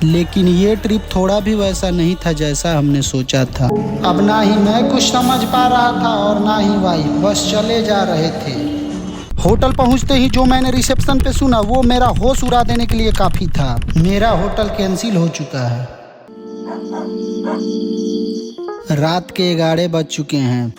लेकिन ये ट्रिप थोड़ा भी वैसा नहीं था जैसा हमने सोचा था। अब ना ही मैं कुछ समझ पा रहा था और ना ही वाइफ, बस चले जा रहे थे। होटल पहुंचते ही जो मैंने रिसेप्शन पे सुना वो मेरा होश उड़ा देने के लिए काफी था। मेरा होटल कैंसिल हो चुका है। रात के 11 बज चुके हैं।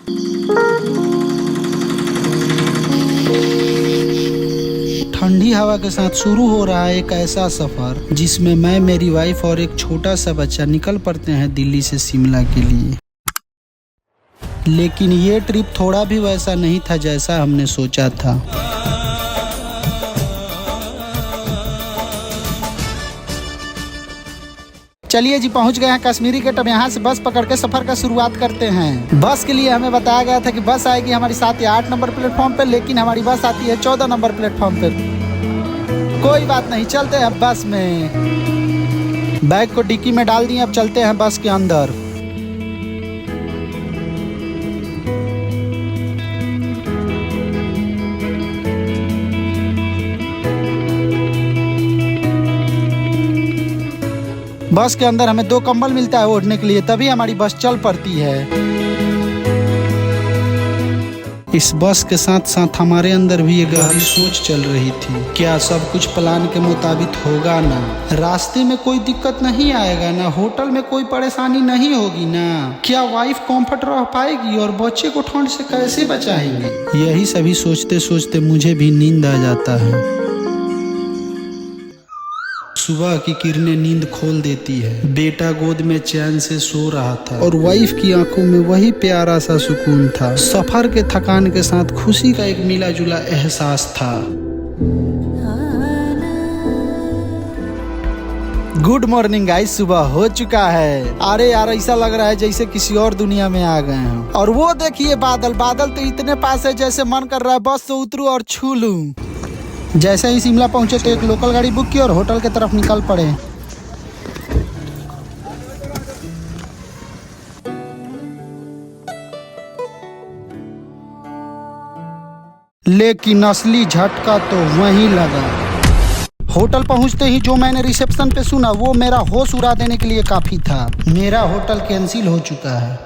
ठंडी हवा के साथ शुरू हो रहा है एक ऐसा सफर जिसमें मैं, मेरी वाइफ और एक छोटा सा बच्चा निकल पड़ते हैं दिल्ली से शिमला के लिए। लेकिन ये ट्रिप थोड़ा भी वैसा नहीं था जैसा हमने सोचा था। चलिए जी, पहुंच गए हैं कश्मीरी गेट। अब यहाँ से बस पकड़ के सफर का शुरुआत करते हैं। बस के लिए हमें बताया गया था कि बस आएगी हमारी 7 या 8 नंबर प्लेटफॉर्म पे, लेकिन हमारी बस आती है 14 नंबर प्लेटफॉर्म पे। कोई बात नहीं, चलते हैं बस में। बैग को डिक्की में डाल दिए, अब चलते हैं बस के अंदर। बस के अंदर हमें 2 कंबल मिलता है ओढ़ने के लिए, तभी हमारी बस चल पड़ती है। इस बस के साथ साथ हमारे अंदर भी एक गहरी सोच चल रही थी। क्या सब कुछ प्लान के मुताबिक होगा ना? रास्ते में कोई दिक्कत नहीं आएगा ना? होटल में कोई परेशानी नहीं होगी ना? क्या वाइफ कंफर्ट रह पाएगी और बच्चे को ठंड से कैसे बचाएंगे? यही सभी सोचते सोचते मुझे भी नींद आ जाता है। सुबह की किरणें नींद खोल देती है। बेटा गोद में चैन से सो रहा था और वाइफ की आंखों में वही प्यारा सा सुकून था। सफर के थकान के साथ खुशी का एक मिला जुला एहसास था। गुड मॉर्निंग गाइस, सुबह हो चुका है। अरे यार, ऐसा लग रहा है जैसे किसी और दुनिया में आ गए हैं। और वो देखिए बादल, बादल तो इतने पास है जैसे मन कर रहा है बस से उतरूं और छू लूं। जैसे ही शिमला पहुंचे तो एक लोकल गाड़ी बुक की और होटल की तरफ निकल पड़े। लेकिन असली झटका तो वहीं लगा। होटल पहुंचते ही जो मैंने रिसेप्शन पे सुना वो मेरा होश उड़ा देने के लिए काफी था। मेरा होटल कैंसिल हो चुका है।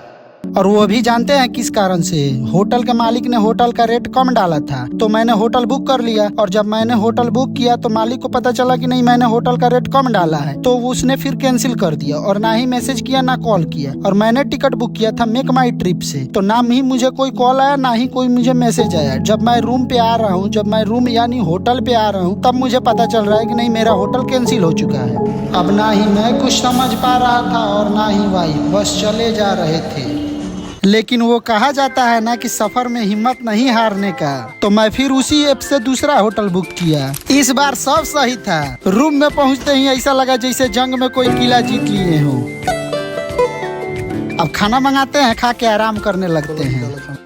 और वो भी जानते हैं किस कारण से? होटल के मालिक ने होटल का रेट कम डाला था, तो मैंने होटल बुक कर लिया। और जब मैंने होटल बुक किया तो मालिक को पता चला कि नहीं, मैंने होटल का रेट कम डाला है, तो उसने फिर कैंसिल कर दिया। और ना ही मैसेज किया ना कॉल किया। और मैंने टिकट बुक किया था मेक माई ट्रिप से, तो ना ही मुझे कोई कॉल आया ना ही कोई मुझे मैसेज आया। जब मैं रूम पे आ रहा हूँ, जब मैं रूम यानी होटल पे आ रहा हूँ, तब मुझे पता चल रहा है कि नहीं, मेरा होटल कैंसिल हो चुका है। अब ना ही मैं कुछ समझ पा रहा था और ना ही वाइफ, बस चले जा रहे थे। लेकिन वो कहा जाता है ना कि सफर में हिम्मत नहीं हारने का, तो मैं फिर उसी ऐप से दूसरा होटल बुक किया। इस बार सब सही था। रूम में पहुंचते ही ऐसा लगा जैसे जंग में कोई किला जीत लिए हो। अब खाना मंगाते हैं, खा के आराम करने लगते हैं।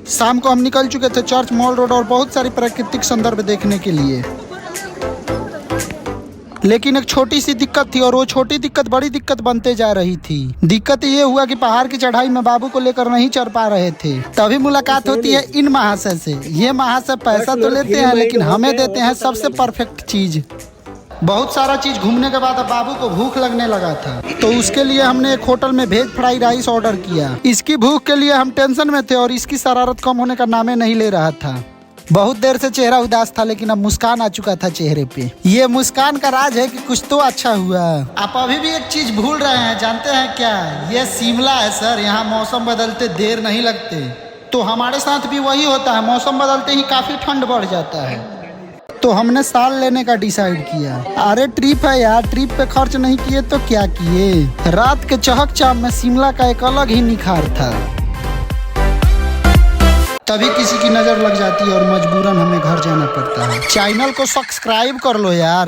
शाम को हम निकल चुके थे चर्च, मॉल रोड और बहुत सारी प्राकृतिक सौंदर्य देखने के लिए। लेकिन एक छोटी सी दिक्कत थी और वो छोटी दिक्कत बड़ी दिक्कत बनते जा रही थी। दिक्कत ये हुआ कि पहाड़ की चढ़ाई में बाबू को लेकर नहीं चढ़ पा रहे थे। तभी मुलाकात होती है इन महाशय से। ये महाशय पैसा तो लेते हैं लेकिन हमें देते हैं सबसे परफेक्ट चीज। बहुत सारा चीज घूमने के बाद अब बाबू को भूख लगने लगा था, तो उसके लिए हमने एक होटल में वेज फ्राई राइस ऑर्डर किया। इसकी भूख के लिए हम टेंशन में थे और इसकी शरारत कम होने का नामे नहीं ले रहा था। बहुत देर से चेहरा उदास था, लेकिन अब मुस्कान आ चुका था चेहरे पे। ये मुस्कान का राज है कि कुछ तो अच्छा हुआ। आप अभी भी एक चीज भूल रहे हैं, जानते हैं क्या? ये शिमला है सर, यहाँ मौसम बदलते देर नहीं लगते। तो हमारे साथ भी वही होता है, मौसम बदलते ही काफी ठंड बढ़ जाता है। तो हमने साल लेने का डिसाइड किया। अरे ट्रिप है यार, ट्रिप पे खर्च नहीं किए तो क्या किए। रात के चहक चाम में शिमला का एक अलग ही निखार था। तभी किसी की नजर लग जाती है और मजबूरन हमें घर जाना पड़ता है। चैनल को सब्सक्राइब कर लो यार।